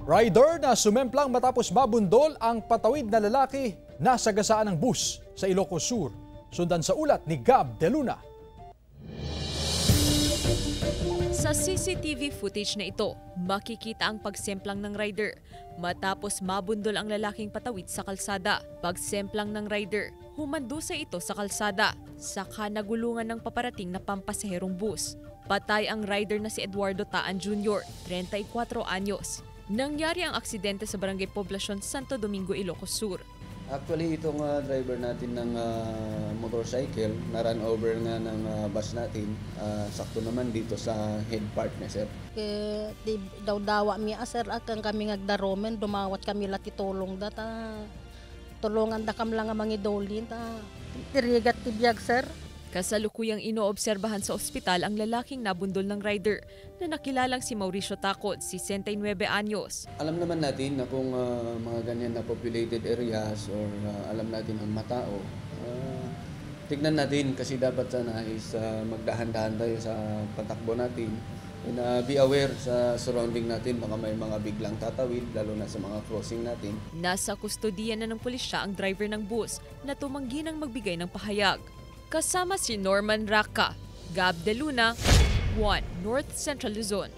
Rider na sumemplang matapos mabundol ang patawid na lalaki na sagasaan ng bus sa Ilocos Sur. Sundan sa ulat ni Gab De Luna. Sa CCTV footage na ito, makikita ang pagsemplang ng rider matapos mabundol ang lalaking patawid sa kalsada. Pagsemplang ng rider, humandusay ito sa kalsada, saka nagulungan ng paparating na pampasaherong bus. Patay ang rider na si Eduardo Taan Jr., 34 anyos. Nangyari ang aksidente sa Barangay Poblacion, Santo Domingo, Ilocos Sur. Actually, itong driver natin ng motorcycle, na-run over nga ng bus natin, sakto naman dito sa head part niya, sir. Di daw-dawa mi sir, akang kami ngagdaromen, dumawat kami lati tulong data. Tulungan da kam lang nga mangidolin, ta. Tirigat tibiyag, sir. Kasalukuyang inoobserbahan sa ospital ang lalaking nabundol ng rider na nakilalang si Mauricio Tacod, 69 anyos. Alam naman natin na kung mga ganyan na populated areas or alam natin ang matao, tignan natin kasi dapat sana is magdahan-dahan tayo sa patakbo natin and be aware sa surrounding natin, baka may mga biglang tatawid lalo na sa mga crossing natin. Nasa kustodiya na ng pulisya ang driver ng bus na tumanggi ng magbigay ng pahayag. Kasama si Norman Raca, Gab De Luna, 1 North Central Luzon.